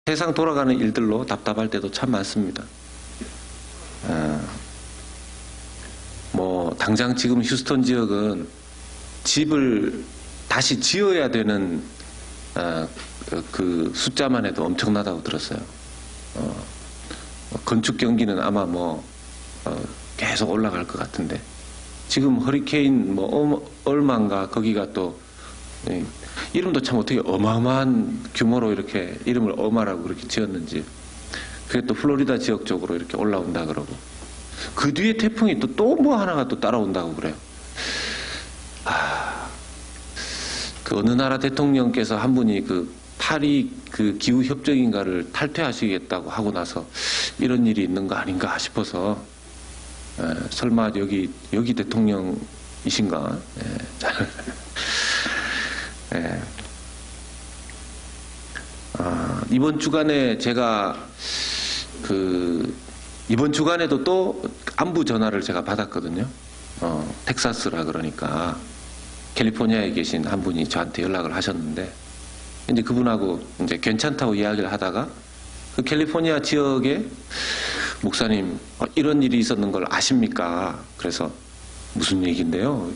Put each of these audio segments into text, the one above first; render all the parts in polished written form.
세상 돌아가는 일들로 답답할 때도 참 많습니다. 뭐 당장 지금 휴스턴 지역은 집을 다시 지어야 되는 그 숫자만 해도 엄청나다고 들었어요. 건축 경기는 아마 뭐 계속 올라갈 것 같은데, 지금 허리케인 뭐 얼마인가 거기가 또 이름도 참 어떻게 어마어마한 규모로 이렇게 이름을 어마라고 그렇게 지었는지, 그게 또 플로리다 지역 쪽으로 이렇게 올라온다 그러고, 그 뒤에 태풍이 또 뭐 하나가 또 따라온다고 그래요. 그 어느 나라 대통령께서 한 분이 그 파리 그 기후 협정인가를 탈퇴하시겠다고 하고 나서 이런 일이 있는 거 아닌가 싶어서, 설마 여기 대통령이신가? 이번 주간에 제가 이번 주간에도 또 안부 전화를 제가 받았거든요. 텍사스라 그러니까 캘리포니아에 계신 한 분이 저한테 연락을 하셨는데, 이제 그분하고 이제 괜찮다고 이야기를 하다가 그 캘리포니아 지역에 목사님 이런 일이 있었는 걸 아십니까? 그래서 무슨 얘기인데요?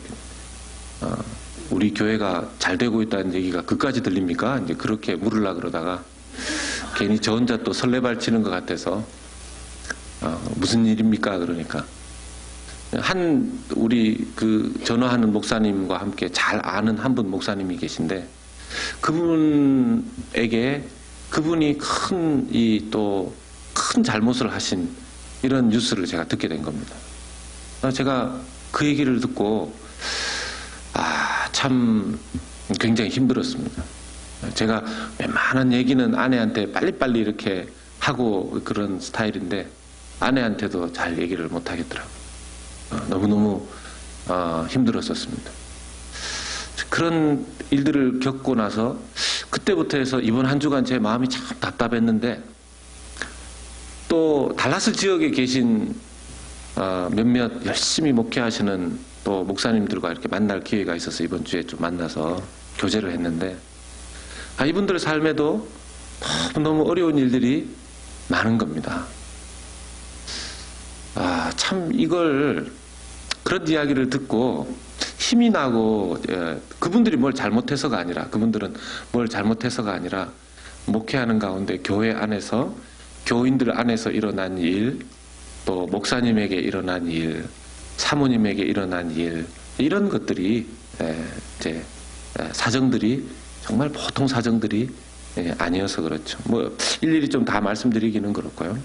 우리 교회가 잘 되고 있다는 얘기가 그까지 들립니까? 이제 그렇게 물으려고 그러다가 괜히 저 혼자 또 설레발치는 것 같아서 무슨 일입니까? 그러니까 우리 그 전화하는 목사님과 함께 잘 아는 한 분 목사님이 계신데, 그분에게 그분이 큰 잘못을 하신 이런 뉴스를 제가 듣게 된 겁니다. 제가 그 얘기를 듣고 참 굉장히 힘들었습니다. 제가 웬만한 얘기는 아내한테 빨리빨리 이렇게 하고 그런 스타일인데 아내한테도 잘 얘기를 못 하겠더라고요. 너무너무 힘들었었습니다. 그런 일들을 겪고 나서 그때부터 해서 이번 한 주간 제 마음이 참 답답했는데, 또 달라스 지역에 계신 몇몇 열심히 목회하시는 또 목사님들과 이렇게 만날 기회가 있어서 이번 주에 좀 만나서 교제를 했는데, 이분들 삶에도 너무 어려운 일들이 많은 겁니다. 참 그런 이야기를 듣고 힘이 나고, 그분들이 뭘 잘못해서가 아니라, 목회하는 가운데 교회 안에서 교인들 안에서 일어난 일, 또 목사님에게 일어난 일, 사모님에게 일어난 일, 이런 것들이 사정들이 정말 보통 사정들이 아니어서 그렇죠. 뭐 일일이 좀 다 말씀드리기는 그렇고요.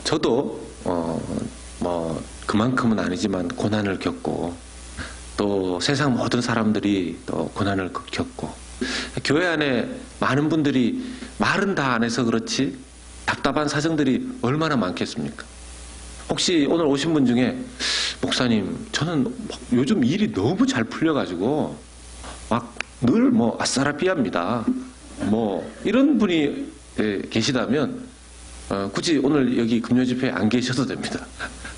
저도 뭐 그만큼은 아니지만 고난을 겪고, 또 세상 모든 사람들이 또 고난을 겪고, 교회 안에 많은 분들이 말은 다 안 해서 그렇지 답답한 사정들이 얼마나 많겠습니까? 혹시 오늘 오신 분 중에 목사님, 저는 요즘 일이 너무 잘 풀려가지고 막 늘 뭐 아싸라비합니다, 뭐 이런 분이 계시다면 굳이 오늘 여기 금요집회에 안 계셔도 됩니다.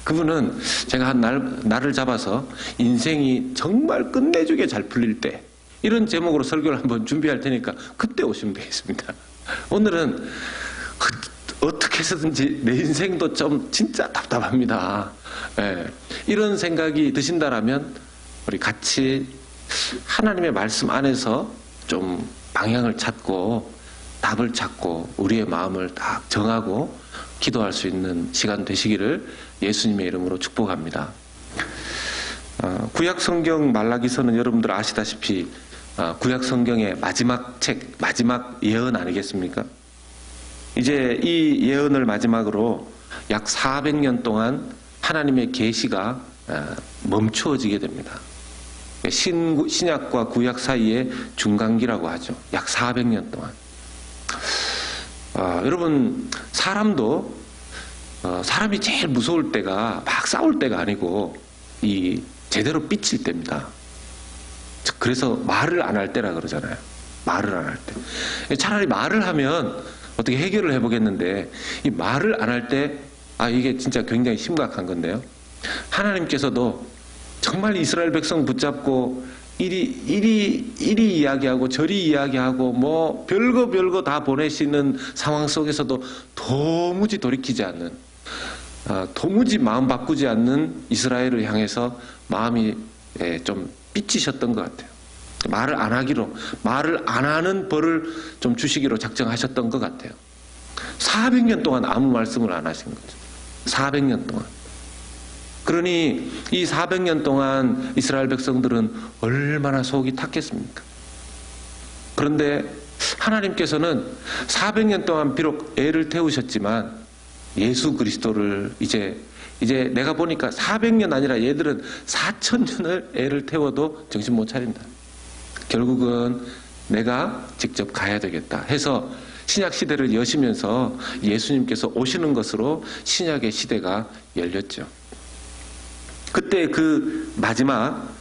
그분은 제가 한 날을 잡아서 인생이 정말 끝내주게 잘 풀릴 때, 이런 제목으로 설교를 한번 준비할 테니까 그때 오시면 되겠습니다. 오늘은 어떻게 해서든지 내 인생도 좀 진짜 답답합니다, 이런 생각이 드신다라면 우리 같이 하나님의 말씀 안에서 좀 방향을 찾고 답을 찾고 우리의 마음을 딱 정하고 기도할 수 있는 시간 되시기를 예수님의 이름으로 축복합니다. 구약 성경 말라기서는 여러분들 아시다시피 구약 성경의 마지막 책, 마지막 예언 아니겠습니까? 이제 이 예언을 마지막으로 약 400년 동안 하나님의 계시가 멈추어지게 됩니다. 신약과 구약 사이의 중간기라고 하죠. 약 400년 동안. 여러분, 사람이 제일 무서울 때가 막 싸울 때가 아니고 제대로 삐칠 때입니다. 그래서 말을 안 할 때라 그러잖아요. 말을 안 할 때. 차라리 말을 하면 어떻게 해결을 해보겠는데, 이 말을 안 할 때, 이게 진짜 굉장히 심각한 건데요. 하나님께서도 정말 이스라엘 백성 붙잡고 이리 이야기하고 저리 이야기하고 뭐 별거 다 보내시는 상황 속에서도 도무지 돌이키지 않는, 도무지 마음 바꾸지 않는 이스라엘을 향해서 마음이 좀 삐치셨던 것 같아요. 말을 안 하는 벌을 좀 주시기로 작정하셨던 것 같아요. 400년 동안 아무 말씀을 안 하신 거죠. 400년 동안. 그러니 이 400년 동안 이스라엘 백성들은 얼마나 속이 탔겠습니까? 그런데 하나님께서는 400년 동안 비록 애를 태우셨지만 예수 그리스도를 이제 내가 보니까 400년 아니라 얘들은 4000년을 애를 태워도 정신 못 차린다. 결국은 내가 직접 가야 되겠다 해서 신약 시대를 여시면서 예수님께서 오시는 것으로 신약의 시대가 열렸죠. 그때 그 마지막,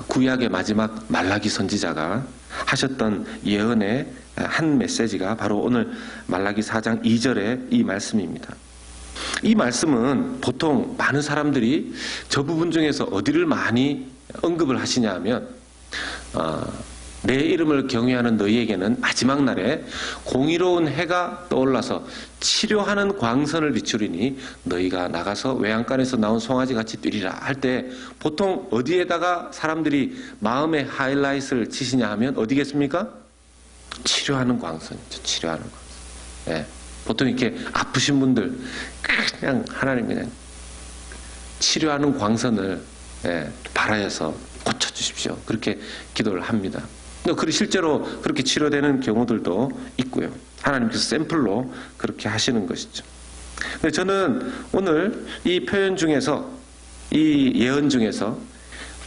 구약의 마지막 말라기 선지자가 하셨던 예언의 한 메시지가 바로 오늘 말라기 4장 2절의 이 말씀입니다. 이 말씀은 보통 많은 사람들이 저 부분 중에서 어디를 많이 언급을 하시냐 하면 내 이름을 경외하는 너희에게는 마지막 날에 공의로운 해가 떠올라서 치료하는 광선을 비추리니 너희가 나가서 외양간에서 나온 송아지같이 뛰리라 할 때 보통 어디에다가 사람들이 마음의 하이라이트를 치시냐 하면 어디겠습니까? 치료하는 광선이죠. 치료하는 광선. 네. 보통 이렇게 아프신 분들 그냥 하나님 그냥 치료하는 광선을 발하여서 고쳐주십시오. 그렇게 기도를 합니다. 실제로 그렇게 치료되는 경우들도 있고요. 하나님께서 샘플로 그렇게 하시는 것이죠. 저는 오늘 이 표현 중에서, 이 예언 중에서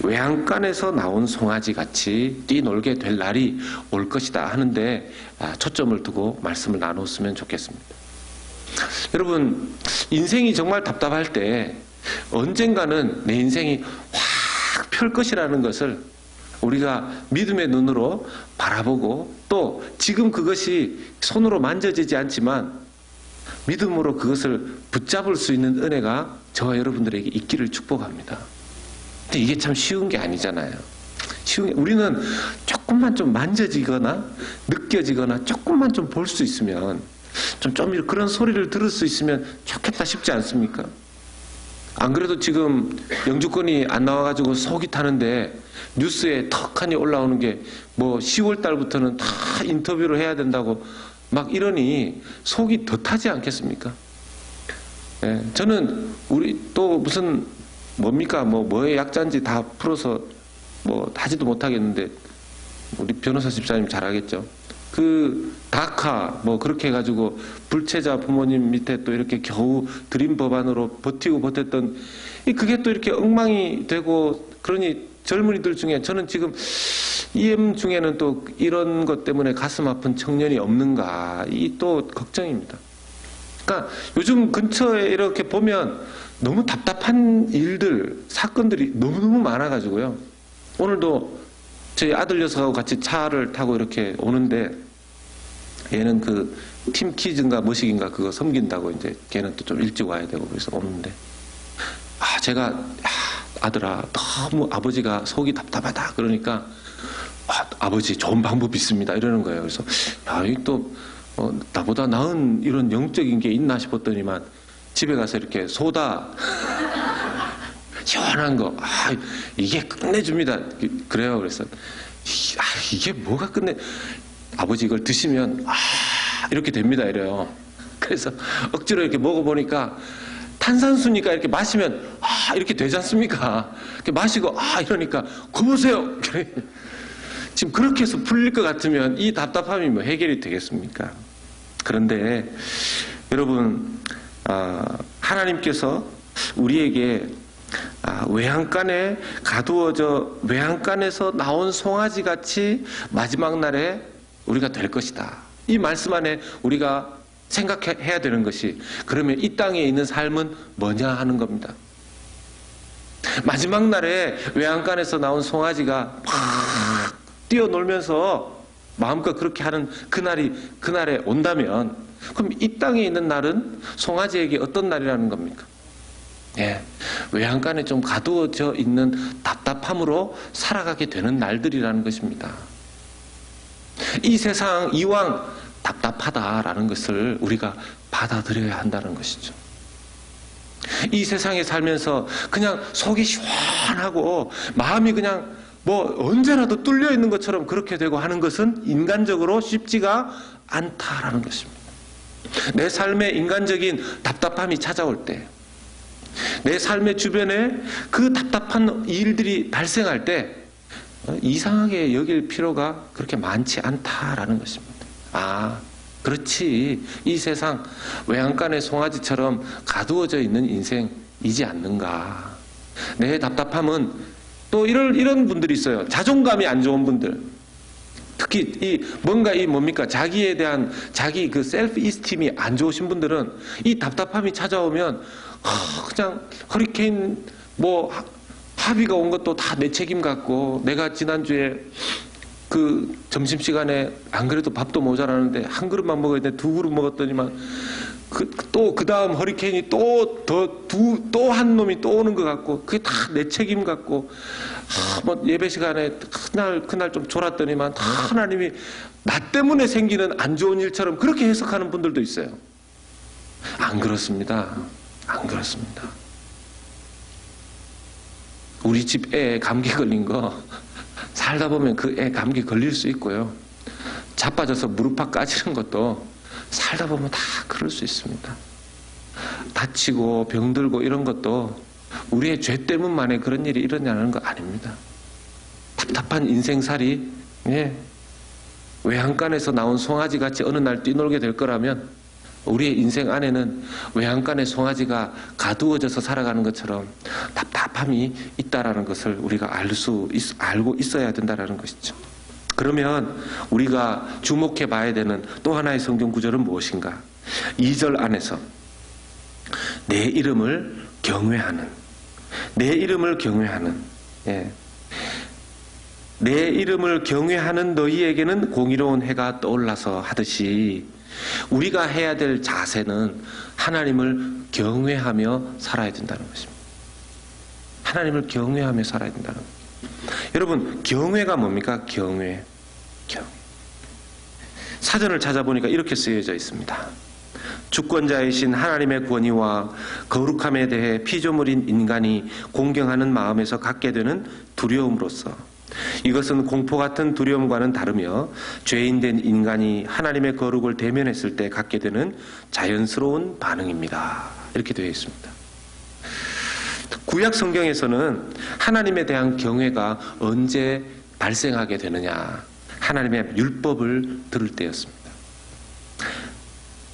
외양간에서 나온 송아지 같이 뛰놀게 될 날이 올 것이다 하는데 초점을 두고 말씀을 나눴으면 좋겠습니다. 여러분, 인생이 정말 답답할 때 언젠가는 내 인생이 확 펼 것이라는 것을 우리가 믿음의 눈으로 바라보고 또 지금 그것이 손으로 만져지지 않지만 믿음으로 그것을 붙잡을 수 있는 은혜가 저와 여러분들에게 있기를 축복합니다. 근데 이게 참 쉬운 게 아니잖아요. 우리는 조금만 좀 만져지거나 느껴지거나 조금만 좀 볼 수 있으면 좀 그런 소리를 들을 수 있으면 좋겠다 싶지 않습니까? 안 그래도 지금 영주권이 안 나와가지고 속이 타는데 뉴스에 턱하니 올라오는 게 뭐 10월 달부터는 다 인터뷰를 해야 된다고 막 이러니 속이 더 타지 않겠습니까? 저는 우리 또 무슨 뭡니까 뭐의 약자인지 다 풀어서 뭐 하지도 못하겠는데 우리 변호사 집사님 잘 알겠죠? 그 다카 뭐 그렇게 해가지고 불체자 부모님 밑에 또 이렇게 겨우 드림 법안으로 버티고 버텼던 그게 또 이렇게 엉망이 되고 그러니 젊은이들 중에 저는 지금 EM 중에는 또 이런 것 때문에 가슴 아픈 청년이 없는가 이 또 걱정입니다. 그러니까 요즘 근처에 이렇게 보면 너무 답답한 일들 사건들이 너무너무 많아가지고요. 오늘도 저희 아들 녀석하고 같이 차를 타고 이렇게 오는데 얘는 그 팀키즈인가 뭐식인가 그거 섬긴다고 이제 걔는 또 좀 일찍 와야 되고 그래서 오는데 제가 아들아 너무 아버지가 속이 답답하다 그러니까 아버지 좋은 방법이 있습니다 이러는 거예요. 그래서 이 또 나보다 나은 이런 영적인 게 있나 싶었더니만 집에 가서 이렇게 소다 시원한 거 이게 끝내줍니다. 그래요. 그래서 이게 뭐가 끝내 아버지 이걸 드시면 이렇게 됩니다 이래요. 그래서 억지로 이렇게 먹어보니까 탄산수니까 이렇게 마시면 이렇게 되지 않습니까? 이렇게 마시고 이러니까 거 보세요. 지금 그렇게 해서 풀릴 것 같으면 이 답답함이 뭐 해결이 되겠습니까? 그런데 여러분 하나님께서 우리에게 외양간에 가두어져 외양간에서 나온 송아지 같이 마지막 날에 우리가 될 것이다. 이 말씀 안에 우리가 생각해야 되는 것이 그러면 이 땅에 있는 삶은 뭐냐 하는 겁니다. 마지막 날에 외양간에서 나온 송아지가 막 뛰어놀면서 마음껏 그렇게 하는 그날에 온다면 그럼 이 땅에 있는 날은 송아지에게 어떤 날이라는 겁니까? 예, 외양간에 좀 가두어져 있는 답답함으로 살아가게 되는 날들이라는 것입니다. 이 세상 이왕 답답하다라는 것을 우리가 받아들여야 한다는 것이죠. 이 세상에 살면서 그냥 속이 시원하고 마음이 그냥 뭐 언제라도 뚫려 있는 것처럼 그렇게 되고 하는 것은 인간적으로 쉽지가 않다라는 것입니다. 내 삶에 인간적인 답답함이 찾아올 때, 내 삶의 주변에 그 답답한 일들이 발생할 때 이상하게 여길 필요가 그렇게 많지 않다라는 것입니다. 아, 그렇지. 이 세상 외양간의 송아지처럼 가두어져 있는 인생이지 않는가. 내 답답함은 또 이런 분들이 있어요. 자존감이 안 좋은 분들. 특히 뭡니까? 자기에 대한 자기 그 셀프 이스팀이 안 좋으신 분들은 이 답답함이 찾아오면 그냥 허리케인 뭐 합의가 온 것도 다 내 책임 같고, 내가 지난주에 그 점심시간에 안 그래도 밥도 모자라는데 한 그릇만 먹어야 돼. 두 그릇 먹었더니만 그 다음 허리케인이 또 한 놈이 또 오는 것 같고, 그게 다 내 책임 같고, 뭐 예배 시간에 그날 좀 졸았더니만 다 하나님이 나 때문에 생기는 안 좋은 일처럼 그렇게 해석하는 분들도 있어요. 안 그렇습니다. 안 그렇습니다. 우리 집 애 감기 걸린 거 살다 보면 그 애 감기 걸릴 수 있고요. 자빠져서 무릎팍 까지는 것도 살다 보면 다 그럴 수 있습니다. 다치고 병들고 이런 것도 우리의 죄 때문만에 그런 일이 일어나는 거 아닙니다. 답답한 인생살이, 예, 외양간에서 나온 송아지 같이 어느 날 뛰놀게 될 거라면 우리의 인생 안에는 외양간의 송아지가 가두어져서 살아가는 것처럼 답답함이 있다라는 것을 우리가 알고 있어야 된다라는 것이죠. 그러면 우리가 주목해 봐야 되는 또 하나의 성경 구절은 무엇인가? 2절 안에서 내 이름을 경외하는, 내 이름을 경외하는, 예. 내 이름을 경외하는 너희에게는 공의로운 해가 떠올라서 하듯이, 우리가 해야 될 자세는 하나님을 경외하며 살아야 된다는 것입니다. 하나님을 경외하며 살아야 된다는 것입니다. 여러분, 경외가 뭡니까? 경외. 사전을 찾아보니까 이렇게 쓰여져 있습니다. 주권자이신 하나님의 권위와 거룩함에 대해 피조물인 인간이 공경하는 마음에서 갖게 되는 두려움으로써, 이것은 공포 같은 두려움과는 다르며 죄인된 인간이 하나님의 거룩을 대면했을 때 갖게 되는 자연스러운 반응입니다. 이렇게 되어 있습니다. 구약 성경에서는 하나님에 대한 경외가 언제 발생하게 되느냐? 하나님의 율법을 들을 때였습니다.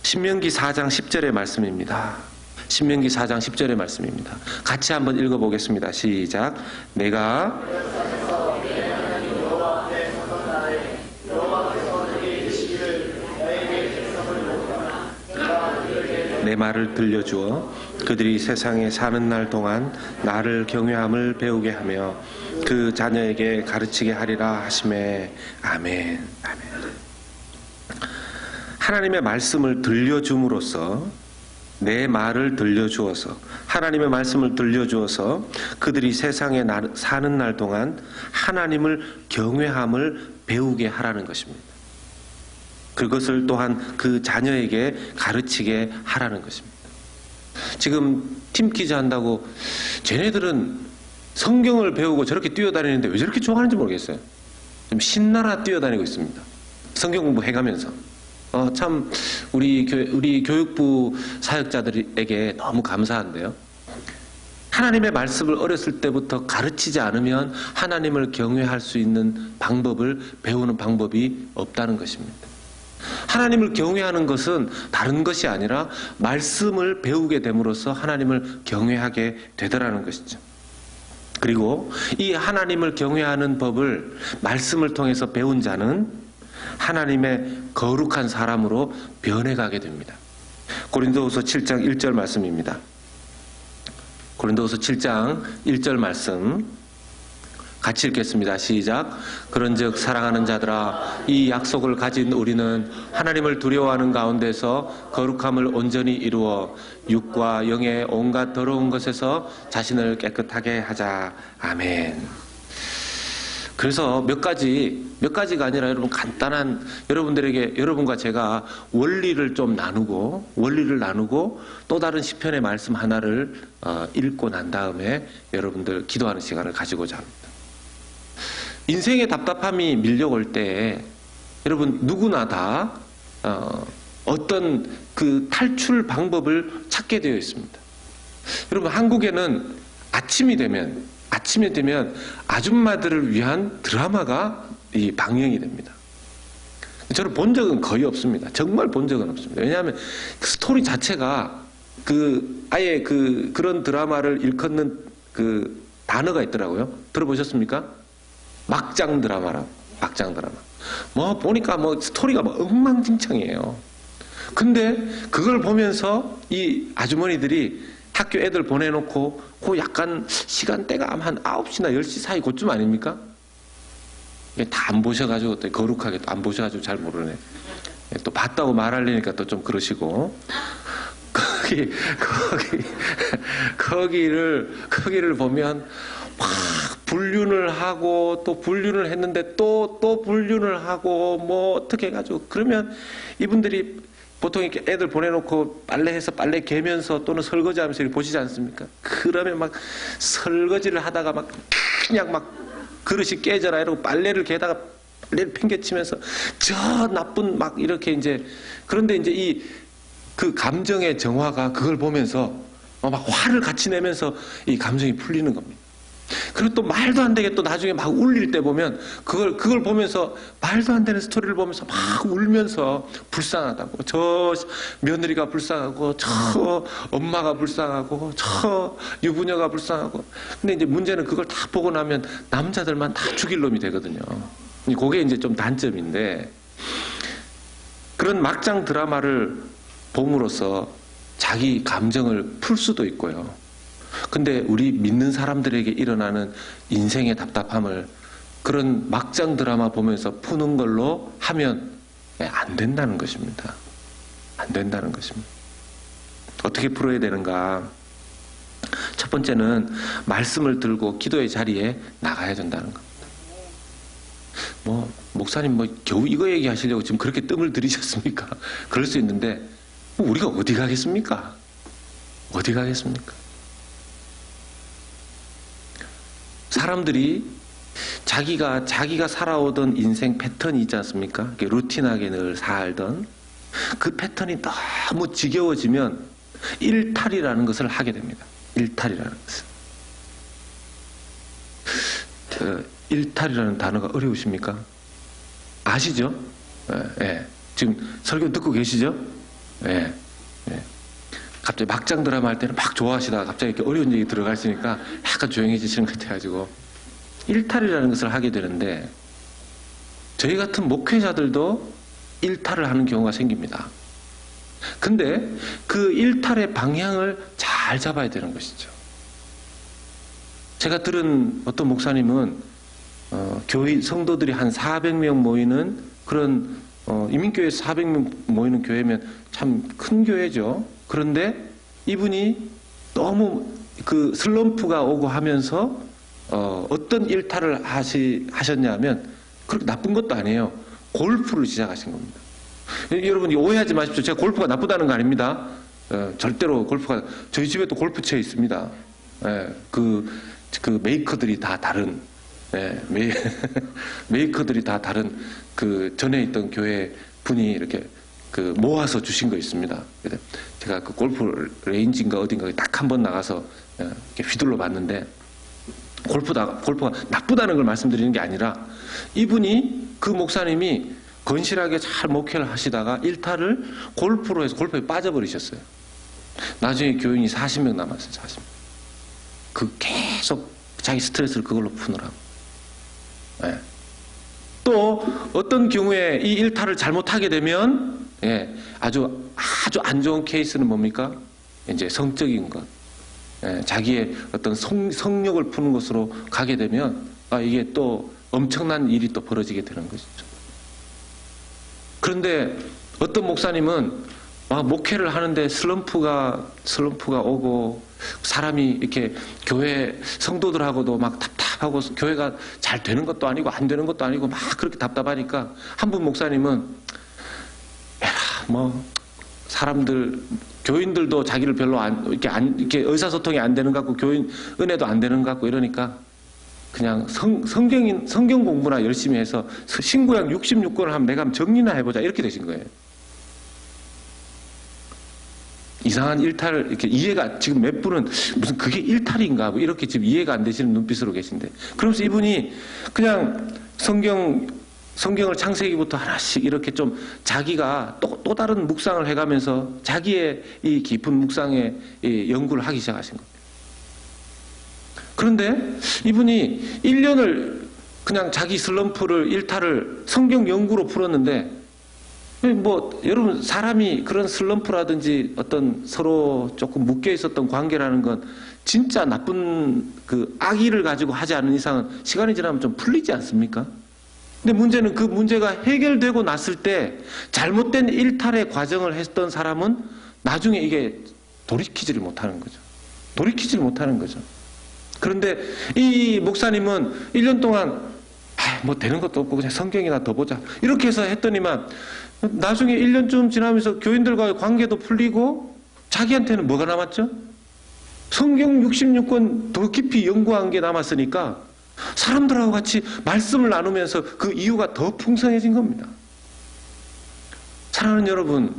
신명기 4장 10절의 말씀입니다. 신명기 4장 10절의 말씀입니다. 같이 한번 읽어보겠습니다. 시작. 내가 내 말을 들려주어 그들이 세상에 사는 날 동안 나를 경외함을 배우게 하며 그 자녀에게 가르치게 하리라 하시매. 아멘. 아멘. 하나님의 말씀을 들려줌으로써, 내 말을 들려주어서, 하나님의 말씀을 들려주어서 그들이 세상에 사는 날 동안 하나님을 경외함을 배우게 하라는 것입니다. 그것을 또한 그 자녀에게 가르치게 하라는 것입니다. 지금 팀키즈 한다고 쟤네들은 성경을 배우고 저렇게 뛰어다니는데 왜 저렇게 좋아하는지 모르겠어요. 좀 신나라 뛰어다니고 있습니다. 성경 공부해가면서. 참 우리 교육부 사역자들에게 너무 감사한데요. 하나님의 말씀을 어렸을 때부터 가르치지 않으면 하나님을 경외할 수 있는 방법을 배우는 방법이 없다는 것입니다. 하나님을 경외하는 것은 다른 것이 아니라 말씀을 배우게 됨으로써 하나님을 경외하게 되더라는 것이죠. 그리고 이 하나님을 경외하는 법을 말씀을 통해서 배운 자는 하나님의 거룩한 사람으로 변해가게 됩니다. 고린도후서 7장 1절 말씀입니다. 고린도후서 7장 1절 말씀 같이 읽겠습니다. 시작. 그런즉 사랑하는 자들아, 이 약속을 가진 우리는 하나님을 두려워하는 가운데서 거룩함을 온전히 이루어 육과 영의 온갖 더러운 것에서 자신을 깨끗하게 하자. 아멘. 그래서 몇 가지가 아니라 여러분 간단한, 여러분과 제가 원리를 나누고 또 다른 시편의 말씀 하나를 읽고 난 다음에 여러분들 기도하는 시간을 가지고자 합니다. 인생의 답답함이 밀려올 때 여러분 누구나 다 어떤 그 탈출 방법을 찾게 되어 있습니다. 여러분 한국에는 아침이 되면 아줌마들을 위한 드라마가 방영이 됩니다. 저는 본 적은 거의 없습니다. 정말 본 적은 없습니다. 왜냐하면 그 스토리 자체가 아예 그런 드라마를 일컫는 그 단어가 있더라고요. 들어보셨습니까? 막장 드라마라고. 막장 드라마. 보니까 스토리가 엉망진창이에요. 근데 그걸 보면서 이 아주머니들이 학교 애들 보내놓고 약간 시간대가 한 9시나 10시 사이 그쯤 아닙니까? 다 안 보셔가지고 또 거룩하게 또 안 보셔가지고 잘 모르네. 또 봤다고 말하려니까 또 좀 그러시고 거기를 보면 막 불륜을 하고 또 불륜을 했는데 또 불륜을 하고 어떻게 해가지고 그러면 이분들이 보통 이렇게 애들 보내놓고 빨래해서 빨래 개면서 또는 설거지하면서 이렇게 보시지 않습니까? 그러면 막 설거지를 하다가 그냥 그릇이 깨져라 이러고 빨래를 개다가 빨래를 팽개치면서 저 나쁜 이렇게 그런데 이제 그 감정의 정화가 그걸 보면서 막 화를 같이 내면서 이 감정이 풀리는 겁니다. 그리고 또 말도 안 되게 또 나중에 막 울릴 때 보면 그걸 보면서 말도 안 되는 스토리를 보면서 막 울면서 불쌍하다고, 저 며느리가 불쌍하고 저 엄마가 불쌍하고 저 유부녀가 불쌍하고. 근데 이제 문제는 그걸 다 보고 나면 남자들만 다 죽일 놈이 되거든요. 그게 이제 좀 단점인데, 그런 막장 드라마를 봄으로써 자기 감정을 풀 수도 있고요. 근데 우리 믿는 사람들에게 일어나는 인생의 답답함을 그런 막장 드라마 보면서 푸는 걸로 하면 안 된다는 것입니다. 안 된다는 것입니다. 어떻게 풀어야 되는가? 첫 번째는 말씀을 들고 기도의 자리에 나가야 된다는 겁니다. 목사님 겨우 이거 얘기하시려고 지금 그렇게 뜸을 들이셨습니까? 그럴 수 있는데 우리가 어디 가겠습니까? 어디 가겠습니까? 사람들이 자기가 살아오던 인생 패턴이 있지 않습니까? 루틴하게 늘 살던 그 패턴이 너무 지겨워지면 일탈이라는 것을 하게 됩니다. 일탈이라는 것을. 일탈이라는 단어가 어려우십니까? 아시죠? 예. 지금 설교 듣고 계시죠? 예. 갑자기 막장 드라마 할 때는 막 좋아하시다가 갑자기 이렇게 어려운 얘기 들어가시니까 약간 조용해지시는 것 같아가지고 일탈이라는 것을 하게 되는데, 저희 같은 목회자들도 일탈을 하는 경우가 생깁니다. 근데 그 일탈의 방향을 잘 잡아야 되는 것이죠. 제가 들은 어떤 목사님은 교회 성도들이 한 400명 모이는 그런 이민교회에서 400명 모이는 교회면 참 큰 교회죠. 그런데 이분이 너무 그 슬럼프가 오고 하면서 어떤 일탈을 하셨냐면, 그렇게 나쁜 것도 아니에요. 골프를 시작하신 겁니다. 여러분 오해하지 마십시오. 제가 골프가 나쁘다는 거 아닙니다. 절대로 골프가, 저희 집에도 골프채 있습니다. 그 메이커들이 다 다른, 메이커들이 다 다른 그 전에 있던 교회 분이 이렇게 모아서 주신 거 있습니다. 제가 그 골프 레인지인가 어딘가 딱 한 번 나가서 이렇게 휘둘러 봤는데, 골프가 나쁘다는 걸 말씀드리는 게 아니라, 이분이, 그 목사님이 건실하게 잘 목회를 하시다가 일탈을 골프로 해서 골프에 빠져버리셨어요. 나중에 교인이 40명 남았어요. 40명. 계속 자기 스트레스를 그걸로 푸느라고. 또 어떤 경우에 이 일탈을 잘못하게 되면 아주 안 좋은 케이스는 뭡니까? 이제 성적인 것, 자기의 어떤 성욕을 푸는 것으로 가게 되면 이게 또 엄청난 일이 또 벌어지게 되는 것이죠. 그런데 어떤 목사님은 막 목회를 하는데 슬럼프가 오고 사람이 이렇게 교회 성도들하고도 막 답답하고 교회가 잘 되는 것도 아니고 안 되는 것도 아니고 막 그렇게 답답하니까 한 분 목사님은 사람들 교인들도 자기를 별로 이렇게 의사소통이 안 되는 것 같고 교인 은혜도 안 되는 것 같고 이러니까 그냥 성경 공부나 열심히 해서 신구약 66권을 한번 내가 한번 정리나 해보자 이렇게 되신 거예요. 이상한 일탈 이렇게 이해가 지금 몇 분은 무슨 그게 일탈인가 뭐 이렇게 지금 이해가 안 되시는 눈빛으로 계신데 그러면서 이분이 그냥 성경을 창세기부터 하나씩 이렇게 좀 자기가 또 다른 묵상을 해가면서 자기의 이 깊은 묵상에 연구를 하기 시작하신 겁니다. 그런데 이분이 1년을 그냥 자기 슬럼프를 일탈을 성경 연구로 풀었는데 여러분 사람이 그런 슬럼프라든지 어떤 서로 조금 묶여 있었던 관계라는 건 진짜 나쁜 그 악의를 가지고 하지 않는 이상은 시간이 지나면 좀 풀리지 않습니까? 근데 문제는 그 문제가 해결되고 났을 때 잘못된 일탈의 과정을 했던 사람은 나중에 이게 돌이키지를 못하는 거죠. 그런데 이 목사님은 1년 동안 되는 것도 없고 그냥 성경이나 더 보자 이렇게 해서 했더니만 나중에 1년쯤 지나면서 교인들과의 관계도 풀리고 자기한테는 뭐가 남았죠? 성경 66권 더 깊이 연구한 게 남았으니까 사람들하고 같이 말씀을 나누면서 그 이유가 더 풍성해진 겁니다. 사랑하는 여러분,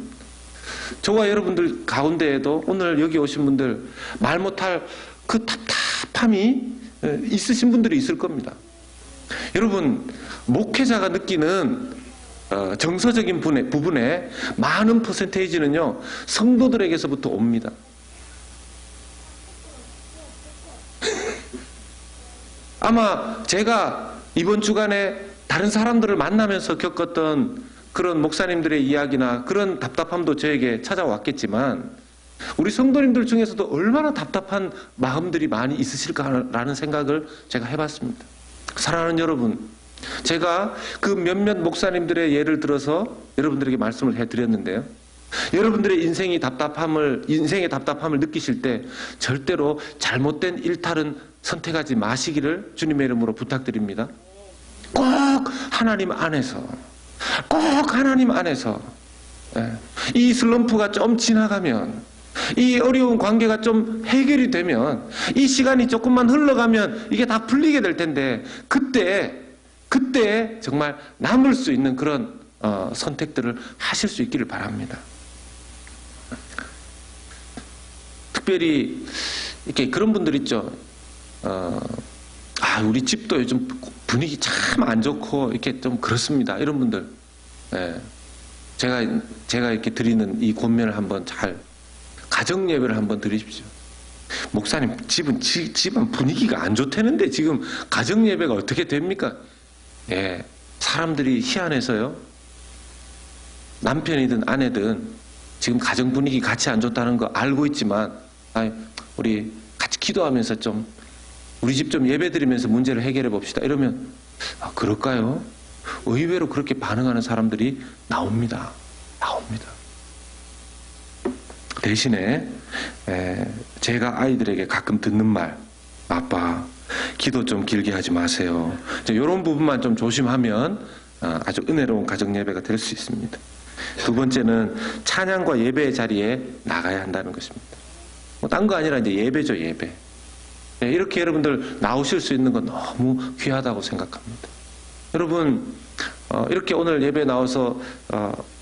저와 여러분들 가운데에도 오늘 여기 오신 분들 말 못할 그 답답함이 있으신 분들이 있을 겁니다. 여러분, 목회자가 느끼는 정서적인 부분에 많은 퍼센테이지는요 성도들에게서부터 옵니다. 아마 제가 이번 주간에 다른 사람들을 만나면서 겪었던 그런 목사님들의 이야기나 그런 답답함도 저에게 찾아왔겠지만 우리 성도님들 중에서도 얼마나 답답한 마음들이 많이 있으실까라는 생각을 제가 해봤습니다. 사랑하는 여러분, 제가 그 몇몇 목사님들의 예를 들어서 여러분들에게 말씀을 해드렸는데요. 여러분들의 인생의 답답함을 느끼실 때 절대로 잘못된 일탈은 선택하지 마시기를 주님의 이름으로 부탁드립니다. 꼭 하나님 안에서 이 슬럼프가 좀 지나가면 이 어려운 관계가 좀 해결이 되면 이 시간이 조금만 흘러가면 이게 다 풀리게 될 텐데 그때 정말 남을 수 있는 그런 선택들을 하실 수 있기를 바랍니다. 특별히 이렇게 그런 분들 있죠. 우리 집도 요즘 분위기 참 안 좋고 이렇게 좀 그렇습니다. 이런 분들, 제가 이렇게 드리는 이 권면을 한번 가정 예배를 한번 드리십시오. 목사님, 집은 분위기가 안 좋다는데 지금 가정 예배가 어떻게 됩니까? 사람들이 희한해서요. 남편이든 아내든 지금 가정 분위기 같이 안 좋다는 거 알고 있지만 우리 같이 기도하면서 좀 우리 집 좀 예배 드리면서 문제를 해결해 봅시다. 이러면 그럴까요? 의외로 그렇게 반응하는 사람들이 나옵니다. 대신에 제가 아이들에게 가끔 듣는 말, 아빠 기도 좀 길게 하지 마세요. 이런 부분만 좀 조심하면 아주 은혜로운 가정 예배가 될 수 있습니다. 두 번째는 찬양과 예배의 자리에 나가야 한다는 것입니다. 딴 거 아니라 이제 예배죠, 예배. 이렇게 여러분들 나오실 수 있는 건 너무 귀하다고 생각합니다. 여러분, 이렇게 오늘 예배 나와서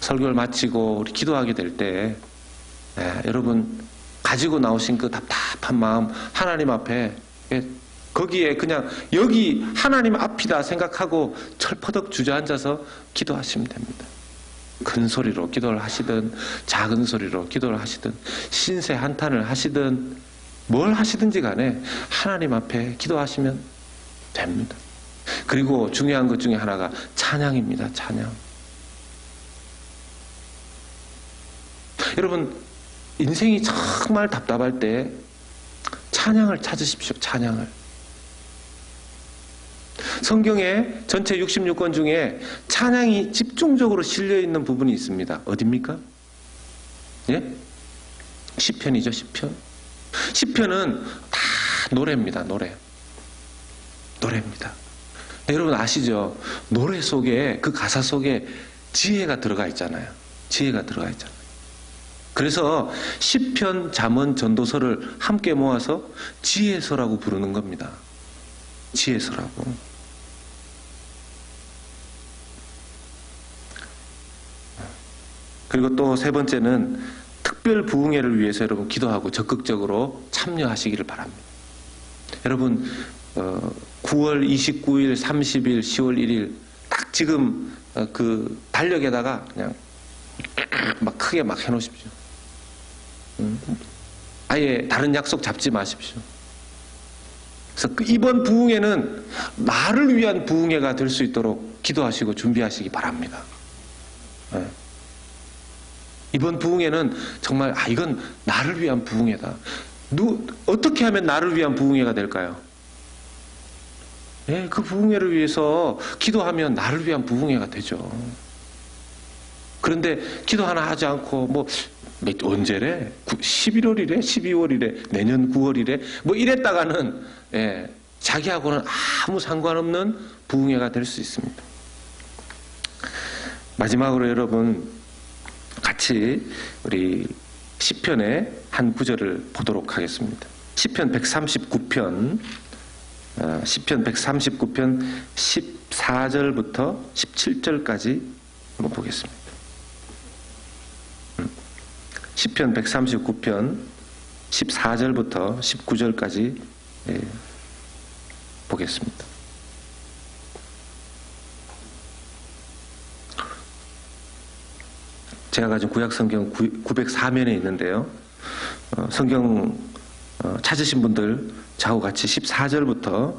설교를 마치고 우리 기도하게 될 때 여러분 가지고 나오신 그 답답한 마음 하나님 앞에 거기에 그냥 여기 하나님 앞이다 생각하고 철퍼덕 주저앉아서 기도하시면 됩니다. 큰 소리로 기도를 하시든 작은 소리로 기도를 하시든 신세 한탄을 하시든 뭘 하시든지 간에 하나님 앞에 기도하시면 됩니다. 그리고 중요한 것 중에 하나가 찬양입니다. 찬양. 여러분, 인생이 정말 답답할 때 찬양을 찾으십시오. 찬양을. 성경에 전체 66권 중에 찬양이 집중적으로 실려 있는 부분이 있습니다. 어디입니까? 예? 시편이죠, 시편. 시편은 다 노래입니다, 노래입니다. 여러분 아시죠? 노래 속에, 그 가사 속에 지혜가 들어가 있잖아요. 그래서 시편, 잠언, 전도서를 함께 모아서 지혜서라고 부르는 겁니다. 지혜서라고. 그리고 또 세 번째는 특별 부흥회를 위해서 여러분 기도하고 적극적으로 참여하시기를 바랍니다. 여러분 9월 29일, 30일, 10월 1일 딱 지금 그 달력에다가 그냥 막 크게 막 해놓으십시오. 아예 다른 약속 잡지 마십시오. 그래서 이번 부흥회는 나를 위한 부흥회가 될 수 있도록 기도하시고 준비하시기 바랍니다. 네. 이번 부흥회는 정말 이건 나를 위한 부흥회다. 어떻게 하면 나를 위한 부흥회가 될까요? 네, 그 부흥회를 위해서 기도하면 나를 위한 부흥회가 되죠. 그런데 기도 하나 하지 않고 언제래? 11월이래? 12월이래? 내년 9월이래? 이랬다가는 자기하고는 아무 상관없는 부흥회가 될 수 있습니다. 마지막으로 여러분 같이 우리 시편의 한 구절을 보도록 하겠습니다. 시편 139편 14절부터 17절까지 한번 보겠습니다. 시편 139편 14절부터 19절까지 보겠습니다. 제가 가진 구약성경 904면에 있는데요. 성경 찾으신 분들 저하고 같이 14절부터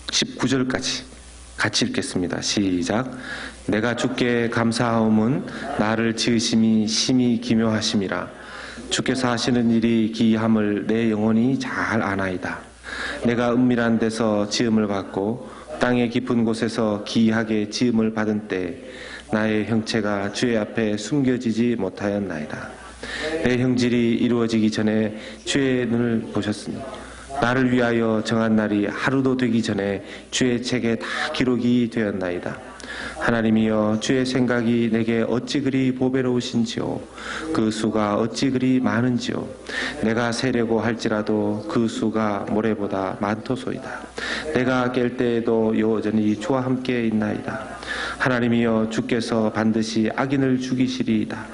19절까지 같이 읽겠습니다. 시작. 내가 주께 감사하옴은 나를 지으심이 심히 기묘하심이라. 주께서 하시는 일이 기이함을 내 영혼이 잘 아나이다. 내가 은밀한 데서 지음을 받고 땅의 깊은 곳에서 기이하게 지음을 받은 때 나의 형체가 주의 앞에 숨겨지지 못하였나이다. 내 형질이 이루어지기 전에 주의 눈을 보셨으니 나를 위하여 정한 날이 하루도 되기 전에 주의 책에 다 기록이 되었나이다. 하나님이여 주의 생각이 내게 어찌 그리 보배로우신지요. 그 수가 어찌 그리 많은지요. 내가 세려고 할지라도 그 수가 모래보다 많도소이다. 내가 깰 때에도 여전히 주와 함께 있나이다. 하나님이여 주께서 반드시 악인을 죽이시리이다.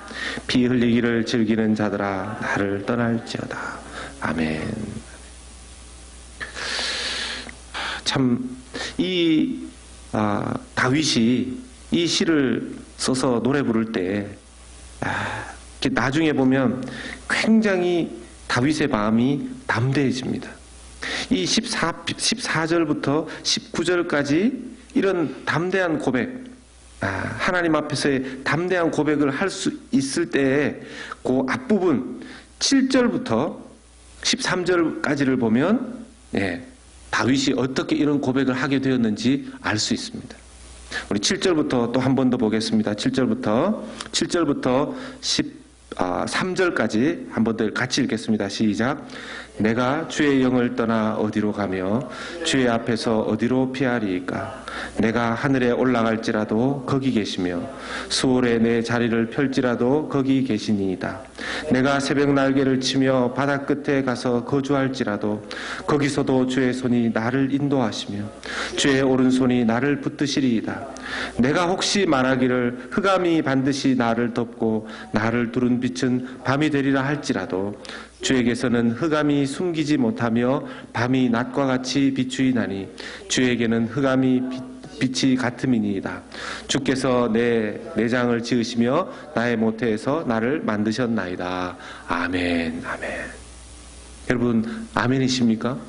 피 흘리기를 즐기는 자들아 나를 떠날지어다. 아멘. 참 다윗이 이 시를 써서 노래 부를 때 나중에 보면 굉장히 다윗의 마음이 담대해집니다. 이 14절부터 19절까지 이런 담대한 고백, 하나님 앞에서의 담대한 고백을 할 수 있을 때에 그 앞부분 7절부터 13절까지를 보면 다윗이 어떻게 이런 고백을 하게 되었는지 알 수 있습니다. 우리 7절부터 또 한 번 더 보겠습니다. 7절부터 13절까지 한 번 더 같이 읽겠습니다. 시작. 내가 주의 영을 떠나 어디로 가며 주의 앞에서 어디로 피하리이까. 내가 하늘에 올라갈지라도 거기 계시며 수월에 내 자리를 펼지라도 거기 계시니이다. 내가 새벽 날개를 치며 바다 끝에 가서 거주할지라도 거기서도 주의 손이 나를 인도하시며 주의 오른손이 나를 붙드시리이다. 내가 혹시 말하기를 흑암이 반드시 나를 덮고 나를 두른 빛은 밤이 되리라 할지라도 주에게서는 흑암이 숨기지 못하며 밤이 낮과 같이 비추이나니 주에게는 흑암이 빛이 같음이니이다. 주께서 내 내장을 지으시며 나의 모태에서 나를 만드셨나이다. 아멘. 아멘. 여러분 아멘이십니까?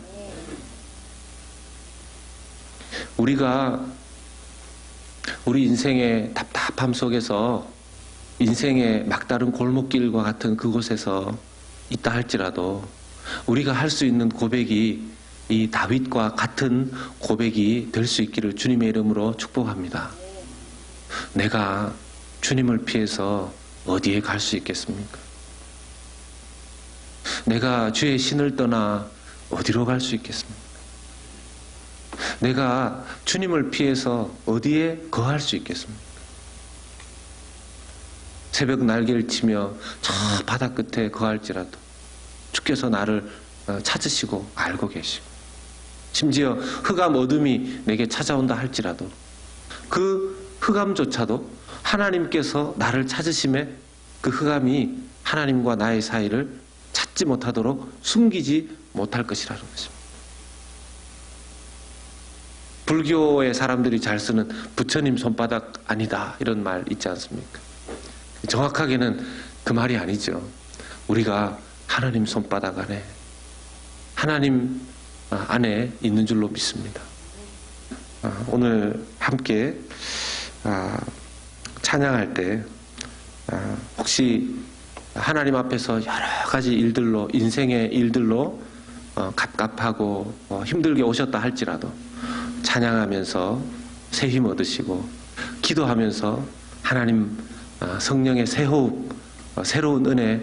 우리가 우리 인생의 답답함 속에서 인생의 막다른 골목길과 같은 그곳에서 있다 할지라도 우리가 할 수 있는 고백이 이 다윗과 같은 고백이 될 수 있기를 주님의 이름으로 축복합니다. 내가 주님을 피해서 어디에 갈 수 있겠습니까? 내가 주의 신을 떠나 어디로 갈 수 있겠습니까? 내가 주님을 피해서 어디에 거할 수 있겠습니까? 새벽 날개를 치며 저 바다 끝에 거할지라도 주께서 나를 찾으시고 알고 계시고, 심지어 흑암 어둠이 내게 찾아온다 할지라도 그 흑암조차도 하나님께서 나를 찾으심에 그 흑암이 하나님과 나의 사이를 찾지 못하도록 숨기지 못할 것이라는 것입니다. 불교의 사람들이 잘 쓰는 부처님 손바닥 아니다 이런 말 있지 않습니까? 정확하게는 그 말이 아니죠. 우리가 하나님 손바닥 안에, 하나님 안에 있는 줄로 믿습니다. 오늘 함께 찬양할 때 혹시 하나님 앞에서 여러 가지 일들로, 인생의 일들로 갑갑하고 힘들게 오셨다 할지라도 찬양하면서 새 힘 얻으시고 기도하면서 하나님 성령의 새 호흡, 새로운 은혜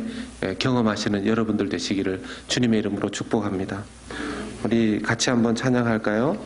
경험하시는 여러분들 되시기를 주님의 이름으로 축복합니다. 우리 같이 한번 찬양할까요?